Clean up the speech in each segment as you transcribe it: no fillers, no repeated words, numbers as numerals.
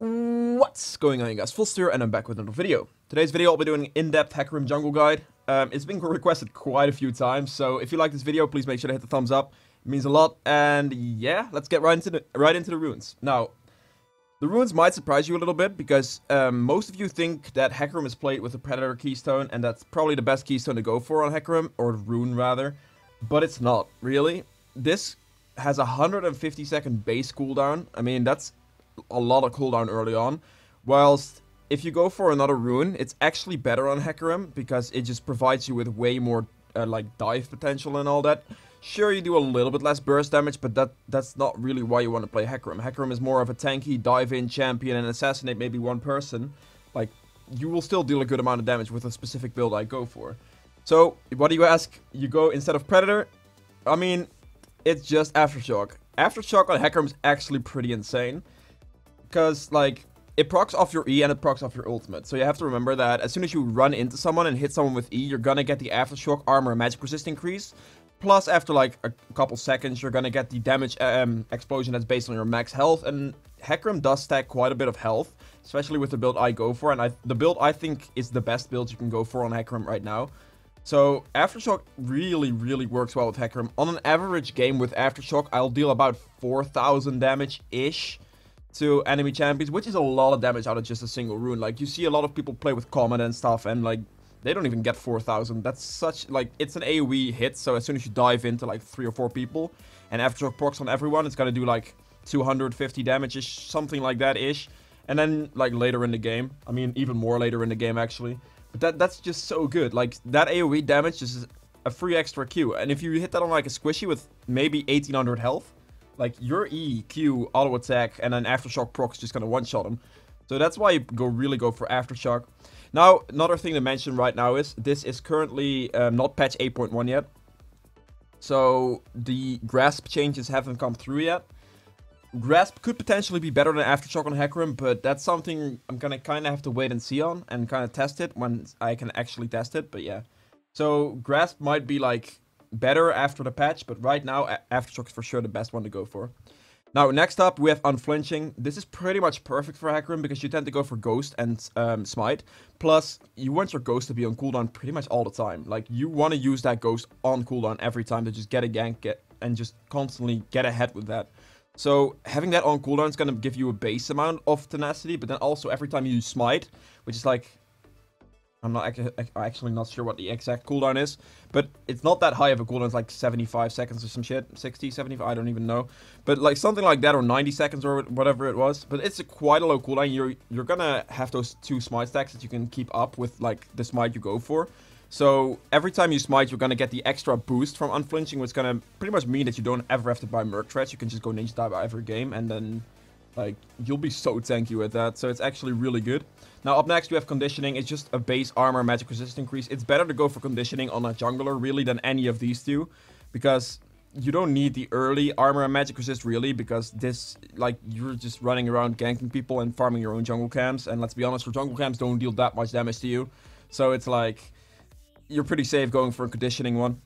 What's going on, you guys? Full Steer, and I'm back with another video. Today's video, I'll be doing an in-depth Hecarim jungle guide. It's been requested quite a few times, so if you like this video, please make sure to hit the thumbs up. It means a lot, and yeah, let's get right into the runes. Now, the runes might surprise you a little bit, because most of you think that Hecarim is played with the Predator keystone, and that's probably the best keystone to go for on Hecarim, or rune rather, but it's not, really. This has a 150-second base cooldown. I mean, that's a lot of cooldown early on, whilst if you go for another rune, it's actually better on Hecarim because it just provides you with way more like dive potential and all that. Sure, you do a little bit less burst damage, but that's not really why you want to play Hecarim. Hecarim is more of a tanky dive-in champion and assassinate maybe one person. Like, you will still deal a good amount of damage with a specific build I go for. So, what do you ask? You go instead of Predator? I mean, it's just Aftershock. Aftershock on Hecarim is actually pretty insane. Because, like, it procs off your E and it procs off your ultimate. So you have to remember that as soon as you run into someone and hit someone with E, you're gonna get the Aftershock armor and magic resist increase. Plus, after, like, a couple seconds, you're gonna get the damage explosion that's based on your max health. And Hecarim does stack quite a bit of health, especially with the build I go for. And the build I think is the best build you can go for on Hecarim right now. So, Aftershock really, really works well with Hecarim. On an average game with Aftershock, I'll deal about 4,000 damage-ish to enemy champions, which is a lot of damage out of just a single rune. Like, you see a lot of people play with Comet and stuff, and, like, they don't even get 4,000. That's such, like, it's an AoE hit, so as soon as you dive into, like, 3 or 4 people, and Aftershock procs on everyone, it's gonna do, like, 250 damage-ish, something like that-ish. And then, like, later in the game, I mean, even more later in the game, actually. But that's just so good. Like, that AoE damage is a free extra Q. And if you hit that on, like, a squishy with maybe 1800 health, like, your E, Q, auto attack, and then Aftershock proc's just gonna one-shot him. So that's why you really go for Aftershock. Now, another thing to mention right now is, this is currently not patch 8.1 yet. So, the Grasp changes haven't come through yet. Grasp could potentially be better than Aftershock on Hecarim, but that's something I'm gonna kind of have to wait and see on, and kind of test it when I can actually test it, but yeah. So, Grasp might be, like, better after the patch, but right now, Aftershock is for sure the best one to go for. Now, next up, we have Unflinching. This is pretty much perfect for Hecarim, because you tend to go for Ghost and Smite. Plus, you want your Ghost to be on cooldown pretty much all the time. Like, you want to use that Ghost on cooldown every time to just get a gank, and just constantly get ahead with that. So, having that on cooldown is going to give you a base amount of tenacity, but then also every time you use Smite, which is like, I'm actually not sure what the exact cooldown is, but it's not that high of a cooldown. It's like 75 seconds or some shit, 60, 75, I don't even know. But like something like that, or 90 seconds or whatever it was. But it's quite a low cooldown. You're gonna have those 2 smite stacks that you can keep up with, like, the smite you go for. So every time you smite, you're gonna get the extra boost from Unflinching, which is gonna pretty much mean that you don't ever have to buy Merc Threats. You can just go Ninja Dive every game, and then, like, you'll be so tanky with that. So it's actually really good. Now, up next, we have Conditioning. It's just a base armor magic resist increase. It's better to go for Conditioning on a jungler, really, than any of these two. Because you don't need the early armor and magic resist, really. Because this, like, you're just running around ganking people and farming your own jungle camps. And let's be honest, your jungle camps don't deal that much damage to you. So it's like, you're pretty safe going for a Conditioning one.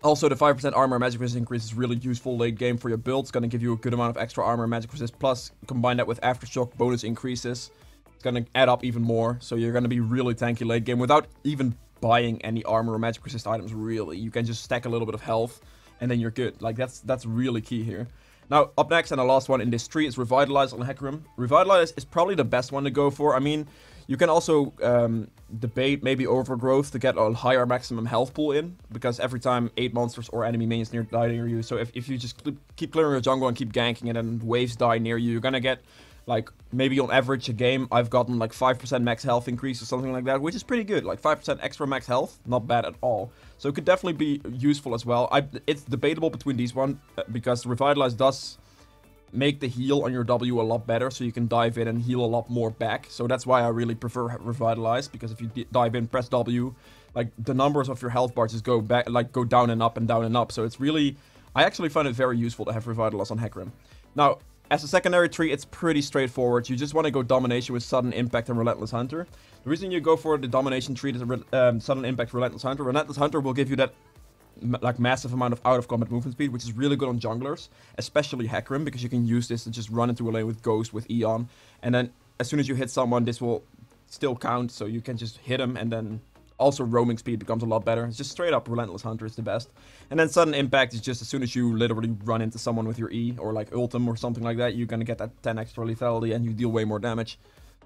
Also, the 5% armor and magic resist increase is really useful late game for your build. It's going to give you a good amount of extra armor and magic resist. Plus, combine that with Aftershock bonus increases. It's going to add up even more. So you're going to be really tanky late game without even buying any armor or magic resist items, really. You can just stack a little bit of health, and then you're good. Like, that's really key here. Now, up next, and the last one in this tree, is Revitalize on Hecarim. Revitalize is probably the best one to go for. I mean, you can also debate maybe Overgrowth to get a higher maximum health pool in, because every time 8 monsters or enemy minions die near you, so if you just keep clearing your jungle and keep ganking it and waves die near you, you're gonna get, like, maybe on average a game, I've gotten like 5% max health increase or something like that, which is pretty good. Like 5% extra max health, not bad at all. So it could definitely be useful as well. It's debatable between these one, because Revitalize does make the heal on your W a lot better, so you can dive in and heal a lot more back. So that's why I really prefer Revitalize, because if you dive in, press W, like, the numbers of your health bars just go back, like, go down and up and down and up. So it's really, I actually find it very useful to have Revitalize on Hecarim. Now, as a secondary tree, it's pretty straightforward. You just want to go Domination with Sudden Impact and Relentless Hunter. The reason you go for the Domination tree is Sudden Impact Relentless Hunter. Relentless Hunter will give you that like massive amount of out-of-combat movement speed, which is really good on junglers, especially Hecarim, because you can use this to just run into a lane with Ghost, with Eon, and then as soon as you hit someone, this will still count, so you can just hit him, and then also roaming speed becomes a lot better. It's just straight up Relentless Hunter is the best. And then Sudden Impact is just as soon as you literally run into someone with your E, or like Ultim or something like that, you're gonna get that 10 extra lethality and you deal way more damage.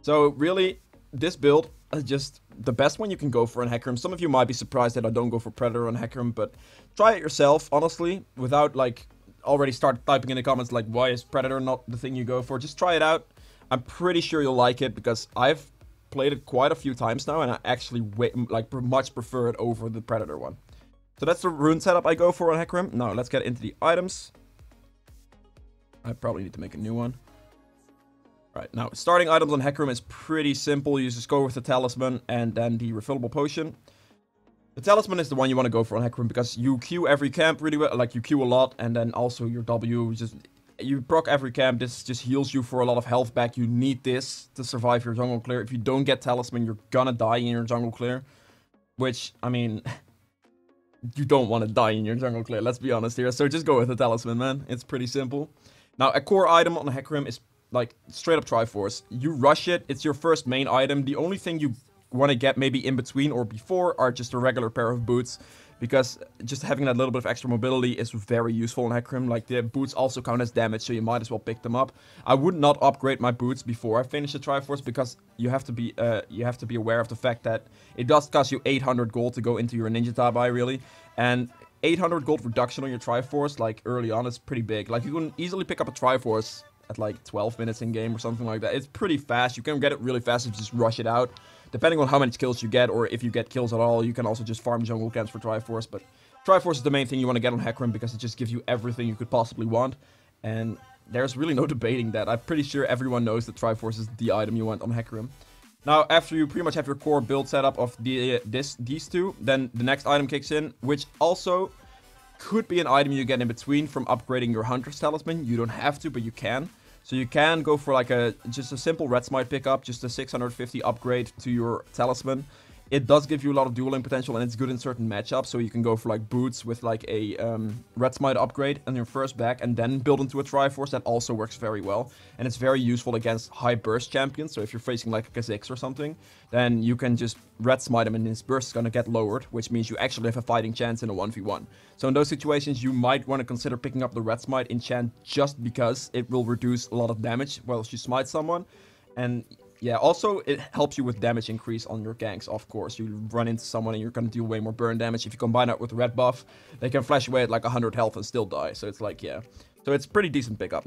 So really, this build is just the best one you can go for on Hecarim. Some of you might be surprised that I don't go for Predator on Hecarim, but try it yourself, honestly, without like already start typing in the comments like, why is Predator not the thing you go for? Just try it out. I'm pretty sure you'll like it, because I've played it quite a few times now, and I actually much prefer it over the Predator one. So that's the rune setup I go for on Hecarim. Now let's get into the items. I probably need to make a new one. Alright, now starting items on Hecarim is pretty simple. You just go with the Talisman and then the refillable potion. The Talisman is the one you want to go for on Hecarim, because you Q every camp really well, like you Q a lot, and then also your W just... You proc every camp, this just heals you for a lot of health back. You need this to survive your jungle clear. If you don't get Talisman, you're gonna die in your jungle clear. Which, I mean, you don't want to die in your jungle clear, let's be honest here. So just go with the Talisman, man. It's pretty simple. Now, a core item on Hecarim is like straight up Triforce. You rush it, it's your first main item. The only thing you want to get maybe in between or before are just a regular pair of boots, because just having that little bit of extra mobility is very useful in Hecarim. Like, the boots also count as damage, so you might as well pick them up. I would not upgrade my boots before I finish the Triforce, because you have to be aware of the fact that it does cost you 800 gold to go into your Ninja Tabai, really. And 800 gold reduction on your Triforce, like, early on, is pretty big. Like, you can easily pick up a Triforce at like 12 minutes in game or something like that. It's pretty fast. You can get it really fast if you just rush it out. Depending on how many kills you get, or if you get kills at all, you can also just farm jungle camps for Triforce. But Triforce is the main thing you want to get on Hecarim, because it just gives you everything you could possibly want. And there's really no debating that. I'm pretty sure everyone knows that Triforce is the item you want on Hecarim. Now, after you pretty much have your core build setup of these two, then the next item kicks in, which also could be an item you get in between from upgrading your Hunter's Talisman. You don't have to, but you can. So you can go for like just a simple Red Smite pickup, just a 650 upgrade to your Talisman. It does give you a lot of dueling potential, and it's good in certain matchups. So you can go for like boots with like a Red Smite upgrade on your first back, and then build into a Triforce. That also works very well, and it's very useful against high burst champions. So if you're facing like a Kha'Zix or something, then you can just Red Smite him, and his burst is gonna get lowered, which means you actually have a fighting chance in a 1v1. So in those situations, you might want to consider picking up the Red Smite enchant, just because it will reduce a lot of damage while you smite someone. And yeah, also it helps you with damage increase on your ganks, of course. You run into someone and you're gonna deal way more burn damage. If you combine that with the red buff, they can flash away at like 100 health and still die. So it's like, yeah. So it's pretty decent pickup.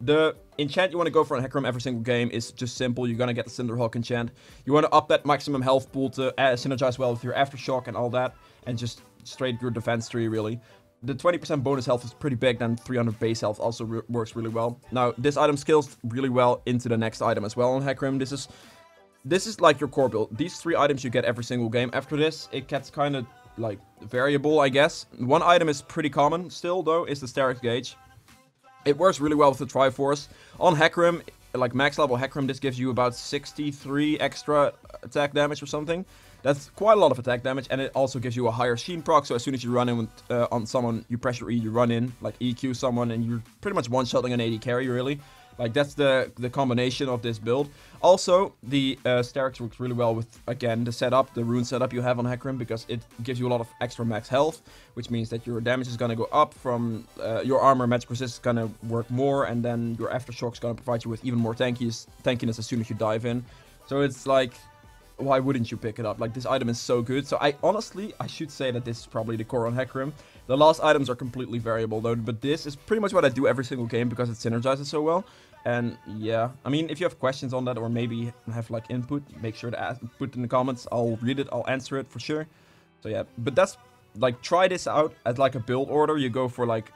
The enchant you want to go for on Hecarim every single game is just simple. You're gonna get the Cinderhawk enchant. You want to up that maximum health pool to synergize well with your Aftershock and all that, and just straight your defense tree, really. The 20% bonus health is pretty big, then 300 base health also works really well. Now, this item scales really well into the next item as well on Hecarim. This is like your core build. These 3 items you get every single game. After this, it gets kind of like variable, I guess. One item is pretty common still, though, is the Sterak's Gauge. It works really well with the Triforce. On Hecarim, like max level Hecarim, this gives you about 63 extra attack damage or something. That's quite a lot of attack damage, and it also gives you a higher Sheen proc, so as soon as you run in with, on someone, you press your E, you run in, like EQ someone, and you're pretty much one-shotting an AD carry, really. Like, that's the combination of this build. Also, the Sterak's works really well with, again, the setup, the rune setup you have on Hecarim, because it gives you a lot of extra max health, which means that your damage is going to go up from your armor, magic resist is going to work more, and then your Aftershock is going to provide you with even more tankiness as soon as you dive in. So it's like, why wouldn't you pick it up? Like, this item is so good. So I should say that this is probably the core on Hecarim. The last items are completely variable though, but this is pretty much what I do every single game because it synergizes so well. And yeah, I mean, if you have questions on that or maybe have like input, make sure to put in the comments. I'll read it, I'll answer it for sure. So yeah, but that's like, try this out as like a build order. You go for like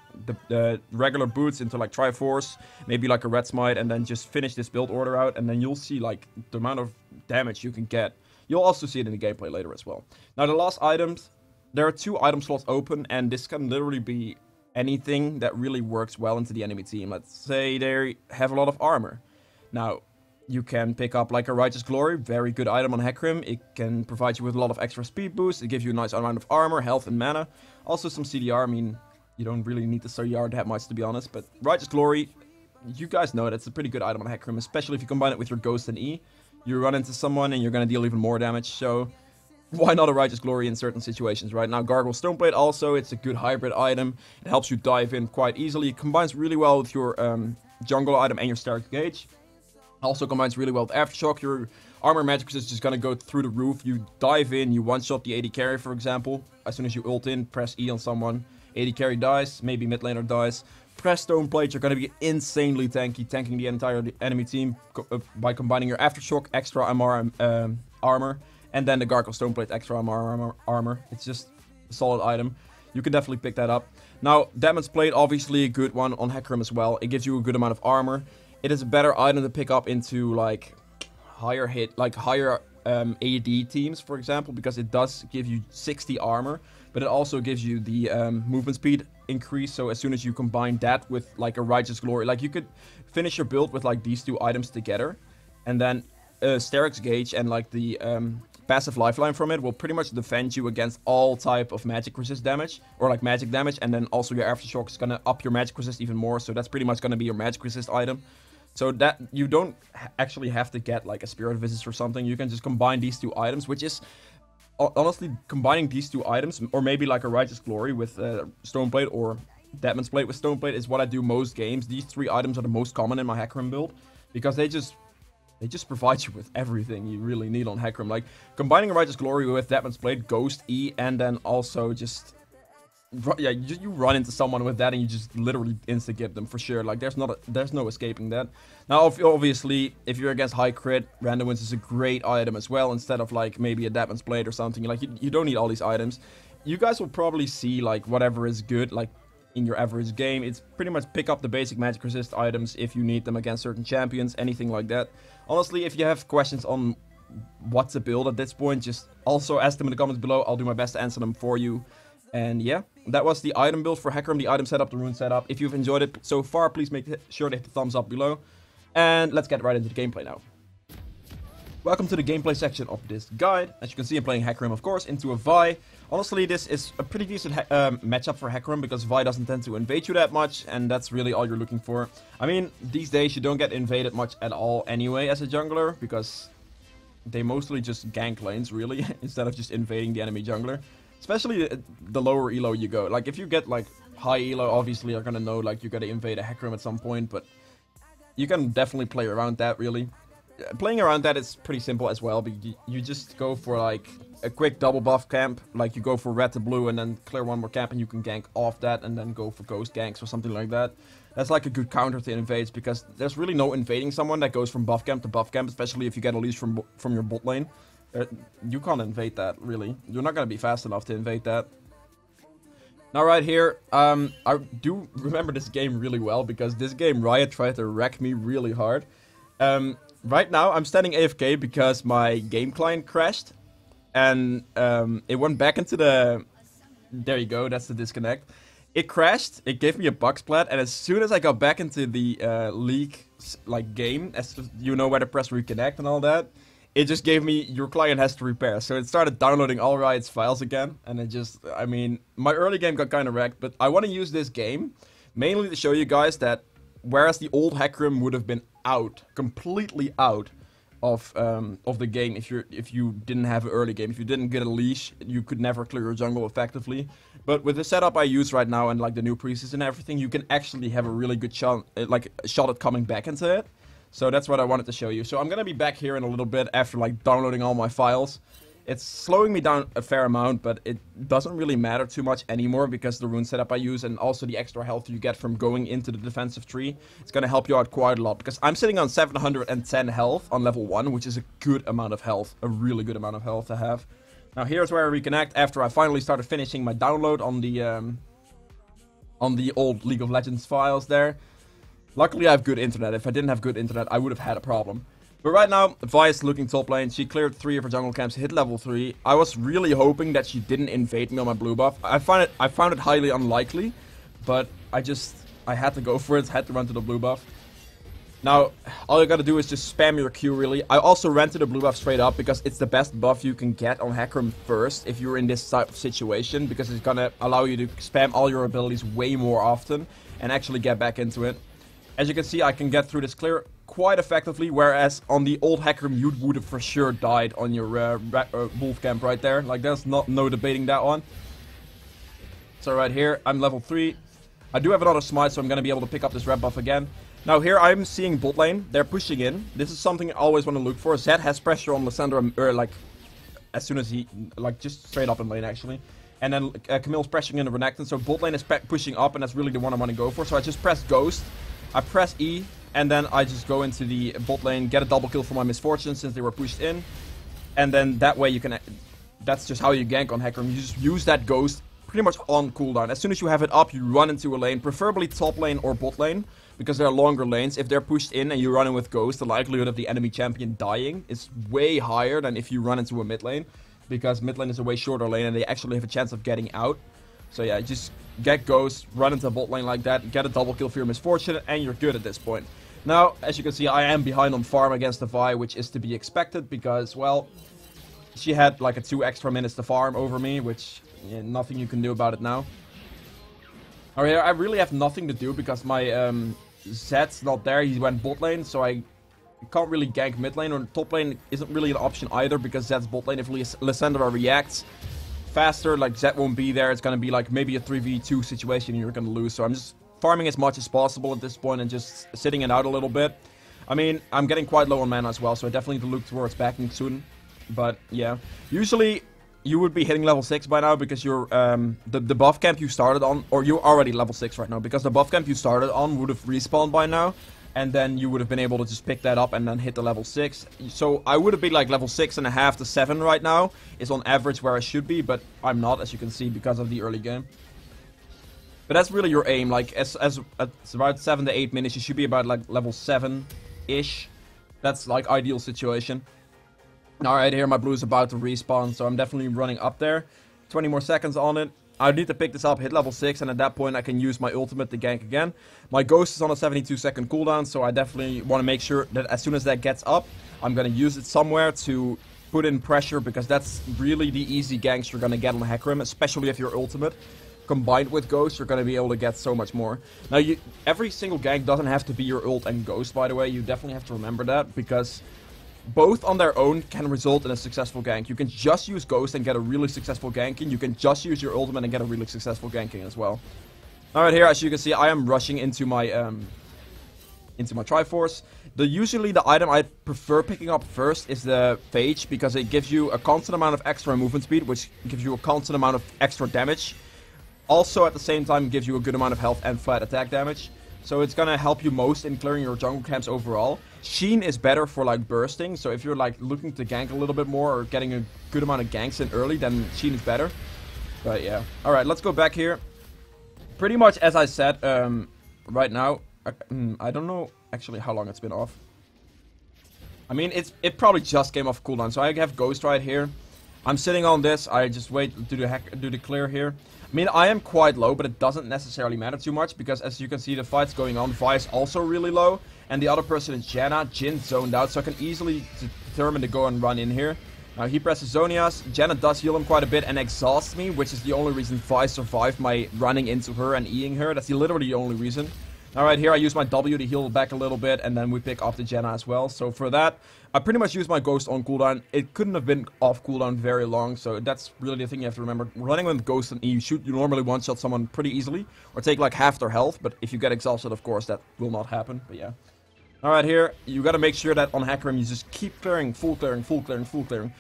the regular boots into like Triforce, maybe like a Red Smite, and then just finish this build order out, and then you'll see like the amount of damage you can get. You'll also see it in the gameplay later as well. Now, the last items, there are 2 item slots open, and this can literally be anything that really works well into the enemy team. Let's say they have a lot of armor. Now, you can pick up like a Righteous Glory, very good item on Hecarim. It can provide you with a lot of extra speed boost. It gives you a nice amount of armor, health, and mana. Also some CDR. I mean, you don't really need the CDR that much, to be honest. But Righteous Glory, you guys know it. It's a pretty good item on Hecarim, especially if you combine it with your Ghost and E. You run into someone and you're going to deal even more damage. So why not a Righteous Glory in certain situations, right? Now, Gargoyle Stoneblade also, it's a good hybrid item. It helps you dive in quite easily. It combines really well with your jungle item and your Stark Gauge. Also combines really well with Aftershock. Your armor magic resist is just gonna go through the roof. You dive in, you one-shot the AD carry, for example. As soon as you ult in, press E on someone. AD carry dies, maybe mid laner dies. Press Stoneblade, you're gonna be insanely tanky, tanking the entire enemy team by combining your Aftershock, extra MR armor, and then the Gargoyle Stoneblade extra armor. It's just a solid item. You can definitely pick that up. Now, Demon's Blade, obviously a good one on Hecarim as well. It gives you a good amount of armor. It is a better item to pick up into like higher AD teams, for example, because it does give you 60 armor, but it also gives you the movement speed increase. So as soon as you combine that with like a Righteous Glory, like you could finish your build with like these two items together, and then Stark's Gauge and like the passive lifeline from it will pretty much defend you against all type of magic resist damage, or like magic damage, and then also your Aftershock is gonna up your magic resist even more, so that's pretty much gonna be your magic resist item. So that you don't actually have to get like a Spirit Visage or something. You can just combine these two items, which is honestly combining these two items, or maybe like a Righteous Glory with Stoneblade or Deadman's Blade with Stoneblade, is what I do most games. These three items are the most common in my Hecarim build because they just provide you with everything you really need on Hecarim. Like combining a Righteous Glory with Deadman's Blade, Ghost, E, and then also just yeah, you run into someone with that and you just literally insta-give them for sure. Like there's no escaping that. Now obviously if you're against high crit, Random Wins is a great item as well, instead of like maybe a Deadman's Blade or something. Like you don't need all these items. You guys will probably see like whatever is good like in your average game. It's pretty much pick up the basic magic resist items if you need them against certain champions, anything like that. Honestly, if you have questions on what to build at this point, just also ask them in the comments below. I'll do my best to answer them for you. And yeah, that was the item build for Hecarim, the item setup, the rune setup. If you've enjoyed it so far, please make sure to hit the thumbs up below. And let's get right into the gameplay now. Welcome to the gameplay section of this guide. As you can see, I'm playing Hecarim, of course, into a Vi. Honestly, this is a pretty decent matchup for Hecarim because Vi doesn't tend to invade you that much, and that's really all you're looking for. I mean, these days you don't get invaded much at all anyway as a jungler, because they mostly just gank lanes, really, instead of just invading the enemy jungler. Especially the lower elo you go. Like, if you get, like, high elo, obviously you're gonna know, like, you gotta invade a Hecarim at some point, but you can definitely play around that, really. Playing around that is pretty simple as well, but you just go for, like, a quick double buff camp. Like, you go for red to blue and then clear one more camp and you can gank off that and then go for ghost ganks or something like that. That's, like, a good counter to invades, because there's really no invading someone that goes from buff camp to buff camp, especially if you get a leash from your bot lane. You can't invade that, really. You're not gonna be fast enough to invade that. Now right here, I do remember this game really well, because this game Riot tried to wreck me really hard. Right now, I'm standing AFK because my game client crashed. And it went back into the... There you go, that's the disconnect. It crashed, it gave me a bug splat, and as soon as I got back into the league like game, as you know where to press reconnect and all that, it just gave me, your client has to repair. So it started downloading all Riot's files again, and it just, I mean, my early game got kind of wrecked, but I want to use this game mainly to show you guys that whereas the old Hecarim would have been out, completely out of the game if you didn't have an early game. If you didn't get a leash, you could never clear your jungle effectively. But with the setup I use right now and like the new priestess and everything, you can actually have a really good shot, like a shot at coming back into it. So that's what I wanted to show you. So I'm gonna be back here in a little bit after like downloading all my files. It's slowing me down a fair amount, but it doesn't really matter too much anymore because the rune setup I use and also the extra health you get from going into the defensive tree, it's gonna help you out quite a lot, because I'm sitting on 710 health on level 1, which is a good amount of health, a really good amount of health to have. Now here's where I reconnect after I finally started finishing my download on the old League of Legends files there. Luckily I have good internet. If I didn't have good internet, I would have had a problem. But right now, Vi is looking top lane. She cleared 3 of her jungle camps, hit level 3. I was really hoping that she didn't invade me on my blue buff. I found it highly unlikely, but I had to go for it. Had to run to the blue buff. Now, all you gotta do is just spam your Q, really. I also rented a blue buff straight up because it's the best buff you can get on Hecarim first if you're in this type of situation, because it's gonna allow you to spam all your abilities way more often and actually get back into it. As you can see, I can get through this clear quite effectively, whereas on the old Hecarim you would have for sure died on your wolf camp right there. Like, there's no debating that one. So right here, I'm level 3. I do have another smite, so I'm gonna be able to pick up this red buff again. Now here I'm seeing bot lane, they're pushing in. This is something I always want to look for. Zed has pressure on Lysandra, like, as soon as he, like, just straight up in lane actually. And then Camille's pressuring in the Renekton, so bot lane is pushing up, and that's really the one I want to go for. So I just press Ghost, I press E, and then I just go into the bot lane, get a double kill for my Misfortune since they were pushed in. And then that way you can, that's just how you gank on Hecarim. You just use that Ghost pretty much on cooldown. As soon as you have it up, you run into a lane, preferably top lane or bot lane, because there are longer lanes. If they're pushed in and you're running with Ghost, the likelihood of the enemy champion dying is way higher than if you run into a mid lane, because mid lane is a way shorter lane and they actually have a chance of getting out. So yeah, just get Ghost, run into bot lane like that, get a double kill for your Misfortune, and you're good at this point. Now, as you can see, I am behind on farm against the Vi, which is to be expected because, well, she had like a 2 extra minutes to farm over me, which, yeah, nothing you can do about it now. Alright, I really have nothing to do because my Zed's not there. He went bot lane, so I can't really gank mid lane, or top lane isn't really an option either because Zed's bot lane. If Lysandra reacts faster, like, Zed won't be there. It's gonna be like maybe a 3v2 situation and you're gonna lose. So I'm just farming as much as possible at this point and just sitting it out a little bit. I mean, I'm getting quite low on mana as well, so I definitely need to look towards backing soon. But yeah, usually you would be hitting level 6 by now because you're the buff camp you started on, or you're already level 6 right now, because the buff camp you started on would have respawned by now, and then you would have been able to just pick that up and then hit the level 6. So I would have been like level 6.5 to 7 right now, is on average where I should be, but I'm not, as you can see, because of the early game. But that's really your aim, like, as it's about 7 to 8 minutes, you should be about like level 7-ish. That's like ideal situation. Alright, here my blue is about to respawn, so I'm definitely running up there. 20 more seconds on it. I need to pick this up, hit level 6, and at that point I can use my ultimate to gank again. My Ghost is on a 72-second cooldown, so I definitely want to make sure that as soon as that gets up, I'm going to use it somewhere to put in pressure, because that's really the easy ganks you're going to get on Hecarim, especially if you're ultimate. Combined with Ghost, you're going to be able to get so much more. Now, every single gank doesn't have to be your ult and Ghost, by the way. You definitely have to remember that, because both on their own can result in a successful gank. You can just use Ghost and get a really successful ganking. You can just use your ultimate and get a really successful ganking as well. Alright, here, as you can see, I am rushing into my Triforce. Usually the item I prefer picking up first is the Phage, because it gives you a constant amount of extra movement speed, which gives you a constant amount of extra damage. Also, at the same time, gives you a good amount of health and flat attack damage. So it's gonna help you most in clearing your jungle camps overall. Sheen is better for like bursting, so if you're like looking to gank a little bit more or getting a good amount of ganks in early, then Sheen is better. But yeah. Alright, let's go back here. Pretty much as I said, right now, I don't know actually how long it's been off. I mean, it probably just came off cooldown, so I have Ghost right here. I'm sitting on this, I just wait to do the clear here. I mean, I am quite low, but it doesn't necessarily matter too much, because as you can see, the fight's going on. Vi is also really low, and the other person is Janna. Jin's zoned out, so I can easily determine to go and run in here. Now, he presses Zonias. Janna does heal him quite a bit and exhausts me, which is the only reason Vi survived my running into her and Eing her. That's literally the only reason. Alright, here I use my W to heal back a little bit, and then we pick off the Janna as well. So for that, I pretty much use my Ghost on cooldown. It couldn't have been off cooldown very long, so that's really the thing you have to remember. Running with Ghost and E, you normally one-shot someone pretty easily, or take like half their health, but if you get exhausted, of course, that will not happen, but yeah. Alright, here, you gotta make sure that on Hecarim you just keep clearing, full clearing, full clearing, full clearing.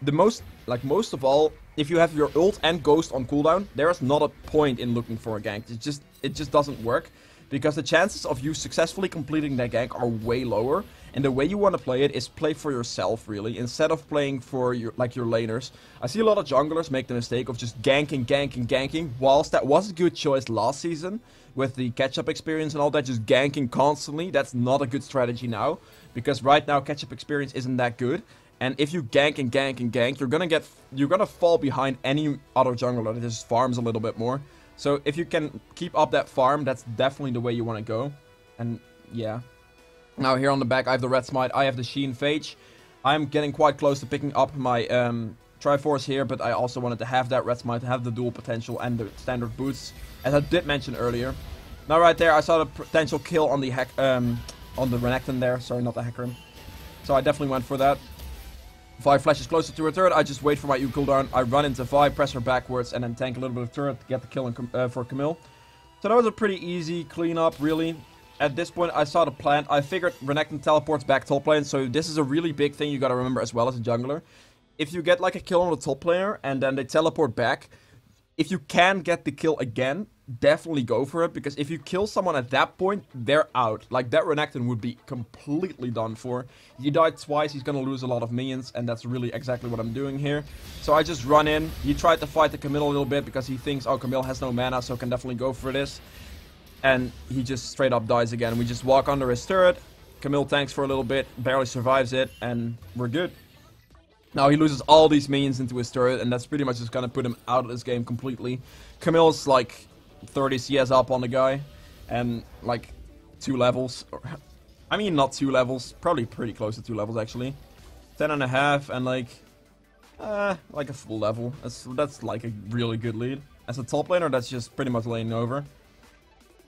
Most of all, if you have your ult and Ghost on cooldown, there is not a point in looking for a gank. It just doesn't work. Because the chances of you successfully completing that gank are way lower. And the way you want to play it is play for yourself, really, instead of playing for your laners. I see a lot of junglers make the mistake of just ganking. Whilst that was a good choice last season, with the catch-up experience and all that, just ganking constantly, that's not a good strategy now. Because right now, catch-up experience isn't that good. And if you gank, you're gonna fall behind any other jungler that just farms a little bit more. So if you can keep up that farm, that's definitely the way you want to go. And yeah. Now here on the back I have the Red Smite, I have the Sheen Phage. I'm getting quite close to picking up my Triforce here, but I also wanted to have that Red Smite, to have the dual potential and the standard boots, as I did mention earlier. Now right there I saw the potential kill on the Renekton there, sorry, not the Hecarim. So I definitely went for that. Vi flashes closer to her turret, I just wait for my E cooldown, I run into Vi, press her backwards, and then tank a little bit of turret to get the kill for Camille. So that was a pretty easy cleanup, really. At this point, I saw the plant. I figured Renekton teleports back top lane, so this is a really big thing you gotta remember as well as a jungler. If you get like a kill on the top laner, and then they teleport back, if you can get the kill again, definitely go for it, because if you kill someone at that point, they're out. Like, that Renekton would be completely done for. He died twice, he's gonna lose a lot of minions, and that's really exactly what I'm doing here. So I just run in. He tried to fight the Camille a little bit, because he thinks, oh, Camille has no mana, so can definitely go for this. And he just straight up dies again. We just walk under his turret. Camille tanks for a little bit, barely survives it, and we're good. Now he loses all these minions into his turret, and that's pretty much just gonna put him out of this game completely. Camille's like 30 CS up on the guy, and like 2 levels. I mean, not 2 levels, probably pretty close to 2 levels actually. 10.5 and like a full level. That's like a really good lead. As a top laner, that's just pretty much laning over.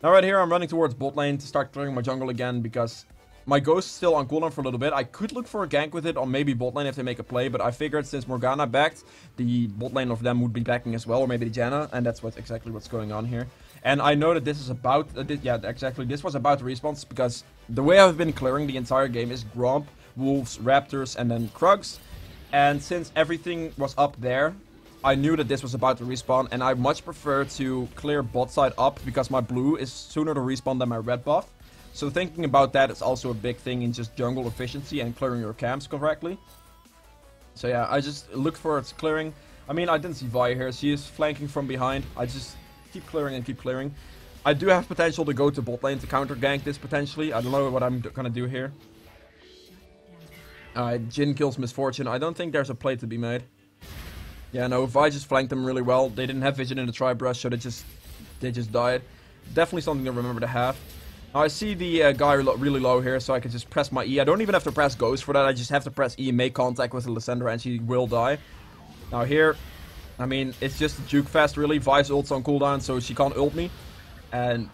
Now right here, I'm running towards bot lane to start clearing my jungle again, because my Ghost is still on cooldown for a little bit. I could look for a gank with it on maybe bot lane if they make a play, but I figured since Morgana backed, the bot lane of them would be backing as well, or maybe the Janna, and that's exactly what's going on here. And I know that this is about, yeah, exactly, this was about the response, because the way I've been clearing the entire game is Gromp, Wolves, Raptors, and then Krugs. And since everything was up there, I knew that this was about to respawn, and I much prefer to clear bot side up, because my blue is sooner to respawn than my red buff. So thinking about that is also a big thing in just jungle efficiency and clearing your camps correctly. So yeah, I just looked for its clearing. I mean, I didn't see Vi here. She is flanking from behind. I just keep clearing and keep clearing. I do have potential to go to bot lane to counter gank this potentially. I don't know what I'm gonna do here. Jhin kills Misfortune. I don't think there's a play to be made. Yeah, no, Vi just flanked them really well. They didn't have vision in the tri-brush, so they just died. Definitely something to remember to have. Now, I see the guy really low here, so I can just press my E. I don't even have to press Ghost for that. I just have to press E and make contact with the Lysandra, and she will die. Now here, I mean, it's just a juke fast, really. Vi's ult's on cooldown, so she can't ult me. And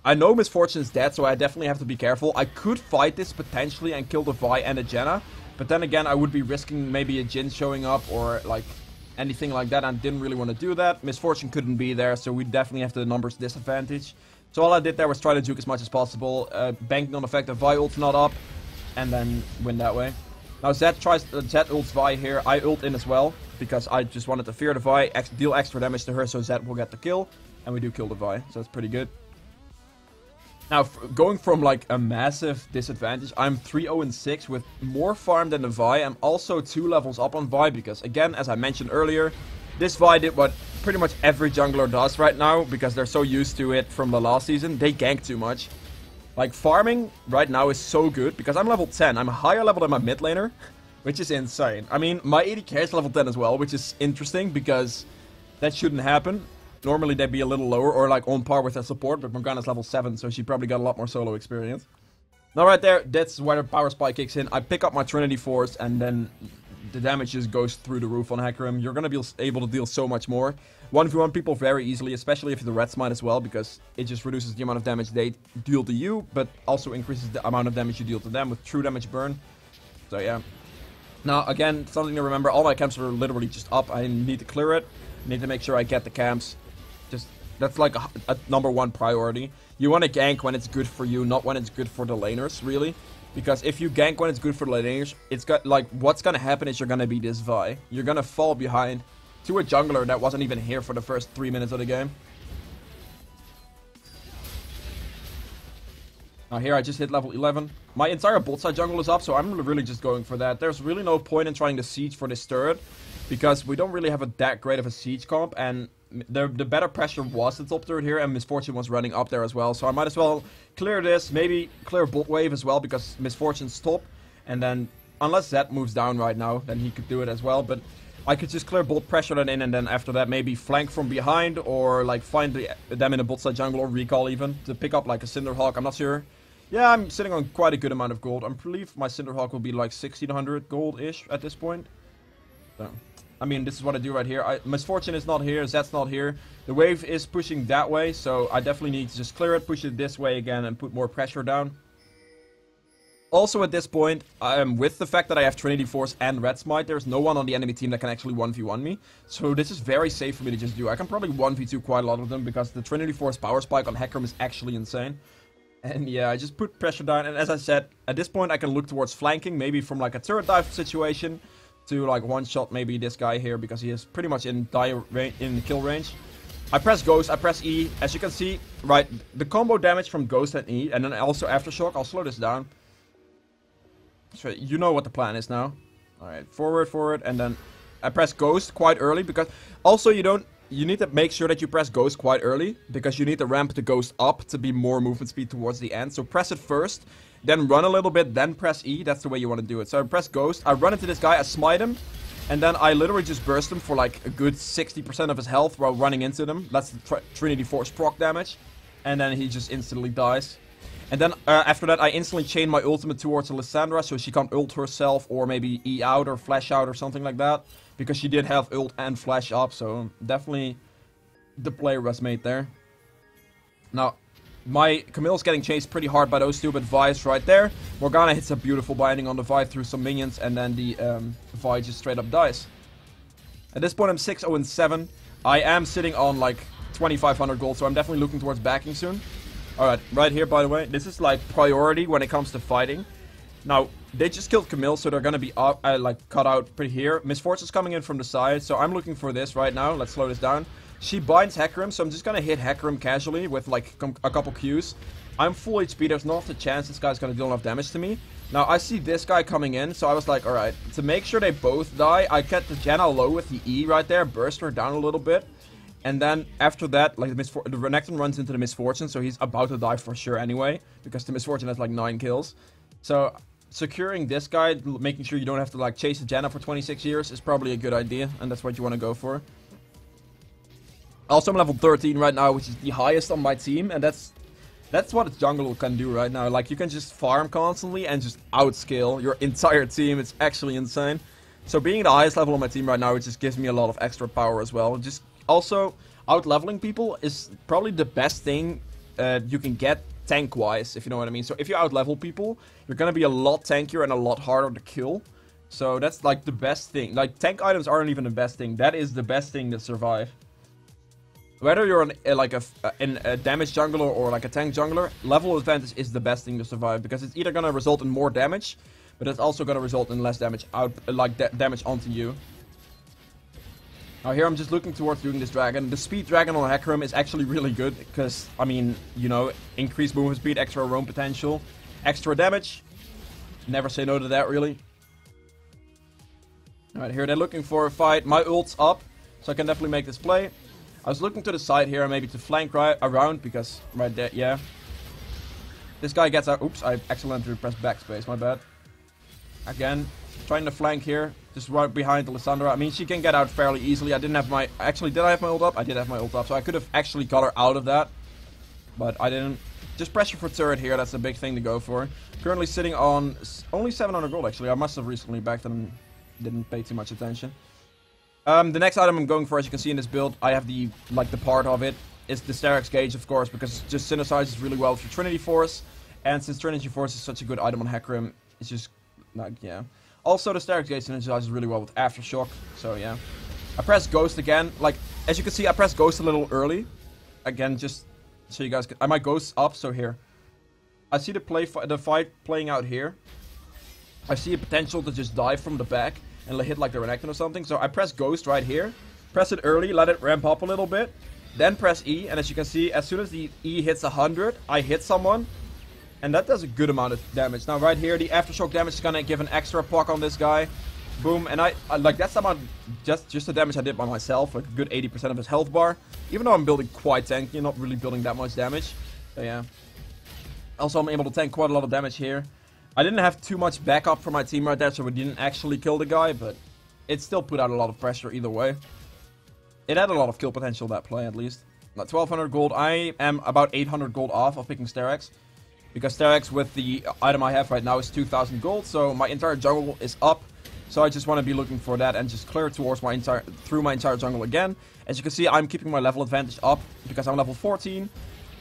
I know Misfortune is dead, so I definitely have to be careful. I could fight this potentially and kill the Vi and the Janna. But then again, I would be risking maybe a Jhin showing up or like anything like that. I didn't really want to do that. Misfortune couldn't be there, so we definitely have the numbers disadvantage. So all I did there was try to juke as much as possible, banking on the fact that Vi ult's not up, and then win that way. Now Zed ults Vi here. I ult in as well, because I just wanted to fear the Vi, deal extra damage to her, so Zed will get the kill, and we do kill the Vi, so that's pretty good. Now, going from like a massive disadvantage, I'm 3-0-6 with more farm than the Vi. I'm also 2 levels up on Vi, because again, as I mentioned earlier, this Vi did what pretty much every jungler does right now, because they're so used to it from the last season. They gank too much. Like, farming right now is so good, because I'm level 10. I'm a higher level than my mid laner, which is insane. I mean, my AD is level 10 as well, which is interesting, because that shouldn't happen. Normally they'd be a little lower, or like on par with their support, but Morgana's level 7, so she probably got a lot more solo experience. Now right there, that's where the power spike kicks in. I pick up my Trinity Force, and then the damage just goes through the roof on Hecarim. You're gonna be able to deal so much more. 1v1 people very easily, especially if you're the Red Smite as well, because it just reduces the amount of damage they deal to you, but also increases the amount of damage you deal to them with true damage burn. So yeah. Now again, something to remember, all my camps are literally just up. I need to clear it. I need to make sure I get the camps. Just, that's like a #1 priority. You want to gank when it's good for you, not when it's good for the laners, really. Because if you gank when it's good for the laners, it's got, like, what's gonna happen is you're gonna be this Vi. You're gonna fall behind to a jungler that wasn't even here for the first 3 minutes of the game. Now here I just hit level 11. My entire bot side jungle is up, so I'm really just going for that. There's really no point in trying to siege for this turret, because we don't really have that great of a siege comp, and the better pressure was the top turret here, and Misfortune was running up there as well. So I might as well clear this, maybe clear bot wave as well, because Misfortune's top. And then, unless Zed moves down right now, then he could do it as well. But I could just clear bot, pressure that in, and then after that maybe flank from behind, or like find them in a bot side jungle, or recall even, to pick up like a Cinderhawk, I'm not sure. Yeah, I'm sitting on quite a good amount of gold. I believe my Cinderhawk will be like 1600 gold-ish at this point. So, I mean, this is what I do right here. Misfortune is not here, Zed's not here. The wave is pushing that way, so I definitely need to just clear it, push it this way again, and put more pressure down. Also at this point, with the fact that I have Trinity Force and Red Smite, there's no one on the enemy team that can actually 1v1 me. So this is very safe for me to just do. I can probably 1v2 quite a lot of them, because the Trinity Force power spike on Hecarim is actually insane. And yeah, I just put pressure down, and as I said, at this point I can look towards flanking, maybe from like a turret dive situation, to like one-shot maybe this guy here, because he is pretty much in kill range. I press Ghost, I press E, as you can see, right, the combo damage from Ghost and E, and then also Aftershock. I'll slow this down. So you know what the plan is now. Alright, forward, and then I press Ghost quite early, because also you need to make sure that you press Ghost quite early, because you need to ramp the Ghost up to be more movement speed towards the end. So press it first, then run a little bit, then press E. That's the way you want to do it. So I press Ghost, I run into this guy, I smite him, and then I literally just burst him for like a good 60% of his health while running into them. That's the Trinity Force proc damage. And then he just instantly dies. And then after that, I instantly chain my ultimate towards Lissandra, so she can't ult herself, or maybe E out or flash out or something like that. Because she did have ult and flash up, so definitely the play was made there. Now, my Camille's getting chased pretty hard by those two, but Vi's right there. Morgana hits a beautiful binding on the Vi through some minions, and then the Vi just straight up dies. At this point, I'm 6-0-7. I am sitting on like 2500 gold, so I'm definitely looking towards backing soon. Alright, right here, by the way, this is like priority when it comes to fighting. Now, they just killed Camille, so they're gonna be like cut out pretty here. Misfortune's coming in from the side, so I'm looking for this right now. Let's slow this down. She binds Hecarim, so I'm just gonna hit Hecarim casually with like a couple Qs. I'm full HP, there's not a chance this guy's gonna deal enough damage to me. Now, I see this guy coming in, so I was like, alright, to make sure they both die, I kept the Janna low with the E right there, burst her down a little bit. And then, after that, like, the Renekton runs into the Misfortune, so he's about to die for sure anyway, because the Misfortune has, like, 9 kills. So, securing this guy, making sure you don't have to, like, chase the Janna for 26 years is probably a good idea, and that's what you want to go for. Also, I'm level 13 right now, which is the highest on my team, and that's what a jungle can do right now. Like, you can just farm constantly and just outscale your entire team. It's actually insane. So, being the highest level on my team right now, it just gives me a lot of extra power as well. Just also, out-leveling people is probably the best thing you can get tank-wise, if you know what I mean. So if you out-level people, you're gonna be a lot tankier and a lot harder to kill. So that's like the best thing. Like, tank items aren't even the best thing. That is the best thing to survive. Whether you're a damage jungler or like a tank jungler, level advantage is the best thing to survive, because it's either gonna result in more damage, but it's also gonna result in less damage damage onto you. Now here I'm just looking towards doing this dragon. The speed dragon on Hecarim is actually really good, because, I mean, you know, increased movement speed, extra roam potential, extra damage. Never say no to that, really. Alright, here they're looking for a fight. My ult's up, so I can definitely make this play. I was looking to the side here, maybe to flank right around, because right there, yeah. This guy gets out. Oops, I accidentally pressed backspace, my bad. Again, trying to flank here. Just right behind Lissandra. I mean, she can get out fairly easily. I didn't have my... Actually, did I have my ult up? I did have my ult up, so I could have actually got her out of that. But I didn't. Just pressure for turret here. That's a big thing to go for. Currently sitting on only 700 gold, actually. I must have recently backed and didn't pay too much attention. The next item I'm going for, as you can see in this build, I have the part of it, is the Sterak's Gauge, of course, because it just synthesizes really well with your Trinity Force. And since Trinity Force is such a good item on Hecarim, it's just, like, yeah. Also, the Sterak's Gauge synergizes really well with Aftershock, so yeah. I press Ghost again. Like, as you can see, I pressed Ghost a little early. Again, just so you guys can... I might Ghost up, so here. I see the fight playing out here. I see a potential to just dive from the back and hit like the Renekton or something. So I press Ghost right here. Press it early, let it ramp up a little bit. Then press E, and as you can see, as soon as the E hits 100, I hit someone. And that does a good amount of damage. Now, right here, the Aftershock damage is gonna give an extra proc on this guy. Boom. And I like, that's the amount, just the damage I did by myself. Like, a good 80% of his health bar. Even though I'm building quite tanky, not really building that much damage. So, yeah. Also, I'm able to tank quite a lot of damage here. I didn't have too much backup for my team right there, so we didn't actually kill the guy. But it still put out a lot of pressure either way. It had a lot of kill potential, that play, at least. Now, 1200 gold. I am about 800 gold off of picking Sterak's. Because Sterak's with the item I have right now is 2,000 gold, so my entire jungle is up. So I just want to be looking for that and just clear towards through my entire jungle again. As you can see, I'm keeping my level advantage up because I'm level 14.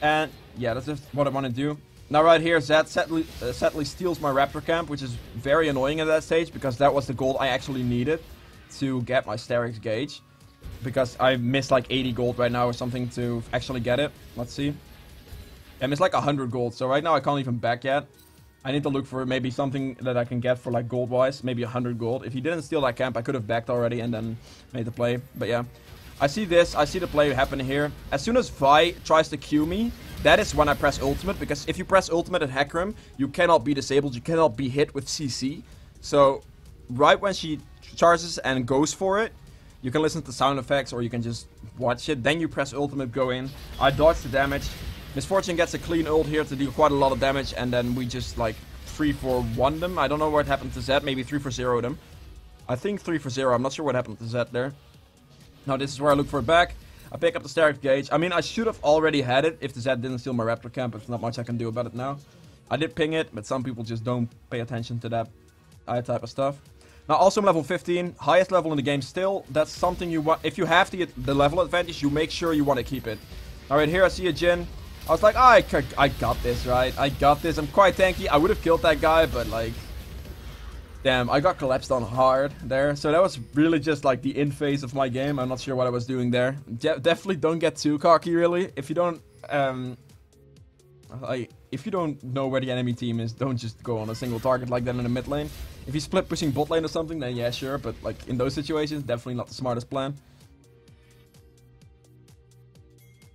And yeah, that's just what I want to do. Now right here, Zed sadly steals my Raptor camp, which is very annoying at that stage, because that was the gold I actually needed to get my Sterak's gauge. Because I missed like 80 gold right now or something to actually get it. Let's see. I missed like 100 gold, so right now I can't even back yet. I need to look for maybe something that I can get for like gold-wise, maybe 100 gold. If he didn't steal that camp, I could have backed already and then made the play. But yeah, I see this, I see the play happen here. As soon as Vi tries to Q me, that is when I press ultimate, because if you press ultimate at Hecarim, you cannot be disabled, you cannot be hit with CC. So, right when she charges and goes for it, you can listen to sound effects or you can just watch it. Then you press ultimate, go in. I dodge the damage. Misfortune gets a clean ult here to deal quite a lot of damage, and then we just like 3-4-1 them. I don't know what happened to Zed, maybe 3-4-0 them. I think 3-4-0, I'm not sure what happened to Zed there. Now this is where I look for it back. I pick up the Sterak's gauge. I mean, I should have already had it if the Zed didn't steal my Raptor camp, but there's not much I can do about it now. I did ping it, but some people just don't pay attention to that type of stuff. Now also I'm level 15, highest level in the game still. That's something you want. If you have the level advantage, you make sure you want to keep it. Alright, here I see a Jhin. I was like, I got this, right? I got this. I'm quite tanky. I would have killed that guy, but like... Damn, I got collapsed on hard there. So that was really just like the in phase of my game. I'm not sure what I was doing there. Definitely don't get too cocky, really. If you don't... if you don't know where the enemy team is, don't just go on a single target like that in the mid lane. If you split pushing bot lane or something, then yeah, sure. But like in those situations, definitely not the smartest plan.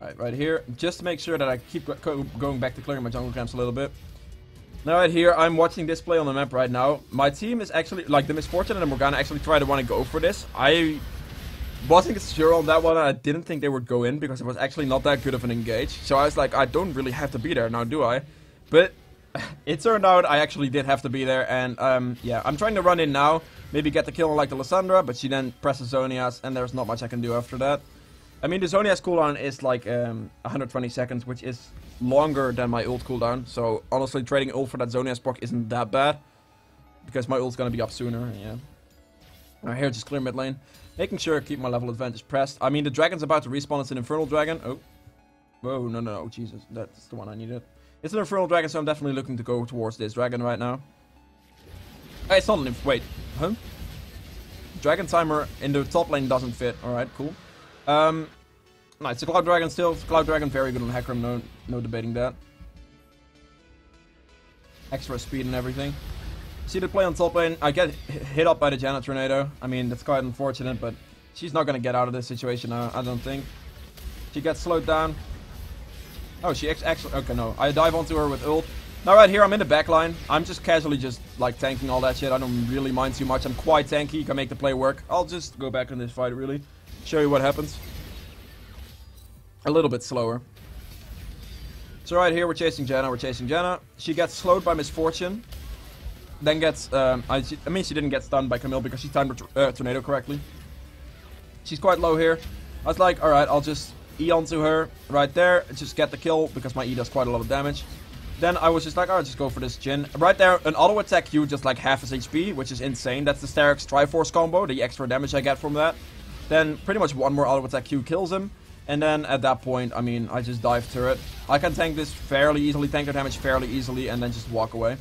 Alright, right here, just to make sure that I keep going back to clearing my jungle camps a little bit. Now right here, I'm watching this play on the map right now. My team is actually, like the Misfortune and the Morgana actually try to want to go for this. I wasn't sure on that one, and I didn't think they would go in because it was actually not that good of an engage. So I was like, I don't really have to be there now, do I? But it turned out I actually did have to be there, and yeah, I'm trying to run in now. Maybe get the kill on like the Lissandra, but she then presses Zonia's, and there's not much I can do after that. I mean, the Zonia's cooldown is like 120 seconds, which is longer than my ult cooldown. So, honestly, trading ult for that Zonia's proc isn't that bad. Because my ult's gonna be up sooner, yeah. Alright, here, just clear mid lane. Making sure I keep my level advantage pressed. I mean, the dragon's about to respawn. It's an Infernal Dragon. Oh. Whoa, no, Jesus. That's the one I needed. It's an Infernal Dragon, so I'm definitely looking to go towards this dragon right now. Hey, it's not an wait. Huh? Dragon timer in the top lane doesn't fit. Alright, cool. No, it's a Cloud Dragon still. Cloud Dragon, very good on Hecarim, no debating that. Extra speed and everything. See the play on top lane, I get hit up by the Janet Tornado. I mean, that's quite unfortunate, but she's not gonna get out of this situation, I don't think. She gets slowed down. Oh, she actually, okay, no. I dive onto her with ult. Now right here, I'm in the back line. I'm just casually just, like, tanking all that shit. I don't really mind too much. I'm quite tanky, can make the play work. I'll just go back in this fight, really. Show you what happens. A little bit slower. So right here, we're chasing Janna. She gets slowed by Misfortune. Then gets, I mean, she didn't get stunned by Camille because she timed her tornado correctly. She's quite low here. I was like, alright, I'll just E onto her right there. Just get the kill because my E does quite a lot of damage. Then I was just like, alright, just go for this Jhin. Right there, an auto attack Q just like half his HP, which is insane. That's the Sterak's Triforce combo, the extra damage I get from that. Then pretty much one more auto attack Q kills him. And then at that point, I mean, I just dive turret. I can tank this fairly easily, tank the damage fairly easily, and then just walk away.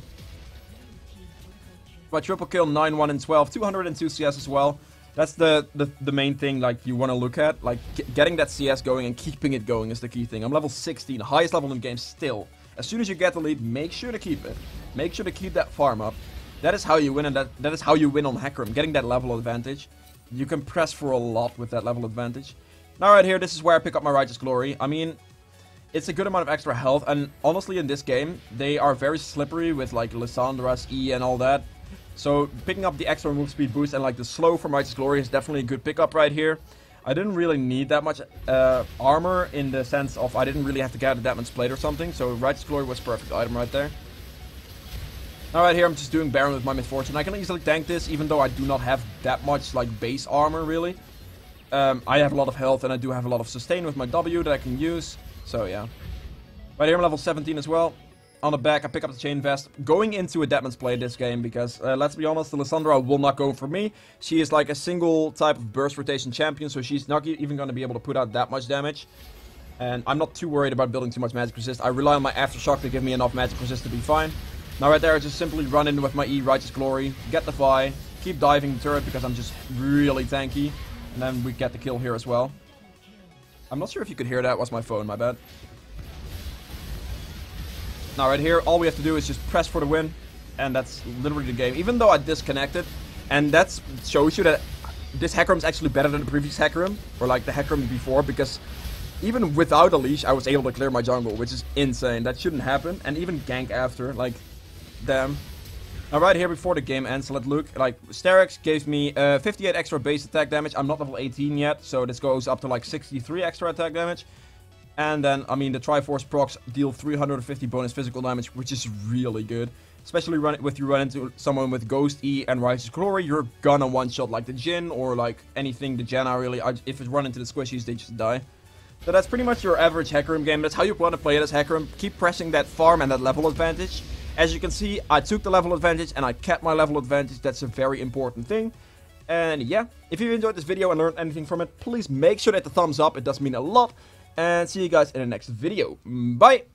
My triple kill, 9-1 and 12, 202 CS as well. That's the main thing, like, you want to look at. Like, getting that CS going and keeping it going is the key thing. I'm level 16, highest level in the game still. As soon as you get the lead, make sure to keep it. Make sure to keep that farm up. That is how you win, and that is how you win on Hecarim, getting that level advantage. You can press for a lot with that level advantage. Now right here, this is where I pick up my Righteous Glory. I mean, it's a good amount of extra health, and honestly in this game, they are very slippery with like Lissandra's E and all that. So picking up the extra move speed boost and like the slow from Righteous Glory is definitely a good pickup right here. I didn't really need that much armor in the sense of I didn't really have to gather that much plate or something, so Righteous Glory was a perfect item right there. Now right here, I'm just doing Baron with my Misfortune. I can easily tank this, even though I do not have that much like base armor really. I have a lot of health and I do have a lot of sustain with my W that I can use. So yeah. Right here I'm level 17 as well. on the back, I pick up the chain vest, going into a Deadman's play this game, because let's be honest, the Lissandra will not go for me. She is like a single type of burst rotation champion, so she's not even going to be able to put out that much damage. And I'm not too worried about building too much magic resist. I rely on my Aftershock to give me enough magic resist to be fine. Now right there, I just simply run in with my E, Righteous Glory, get the Vi, keep diving the turret because I'm just really tanky. And then we get the kill here as well. I'm not sure if you could hear that, was my phone, my bad. Now right here, all we have to do is just press for the win, and that's literally the game. Even though I disconnected, and that shows you that this Hecarim is actually better than the previous Hecarim, or like the Hecarim before, because even without a leash, I was able to clear my jungle, which is insane. That shouldn't happen, and even gank after, like, damn. Now right here, before the game ends, let's look, like, Sterex gave me 58 extra base attack damage. I'm not level 18 yet, so this goes up to like 63 extra attack damage. And then, I mean, the Triforce procs deal 350 bonus physical damage, which is really good. Especially if you run into someone with Ghost E and Righteous Glory, you're gonna one-shot like the Jhin or like anything, the Janna really. If you run into the squishies, they just die. So that's pretty much your average Hecarim game. That's how you want to play it as Hecarim. Keep pressing that farm and that level advantage. As you can see, I took the level advantage and I kept my level advantage. That's a very important thing. And yeah, if you enjoyed this video and learned anything from it, please make sure to hit the thumbs up. It does mean a lot. And see you guys in the next video. Bye!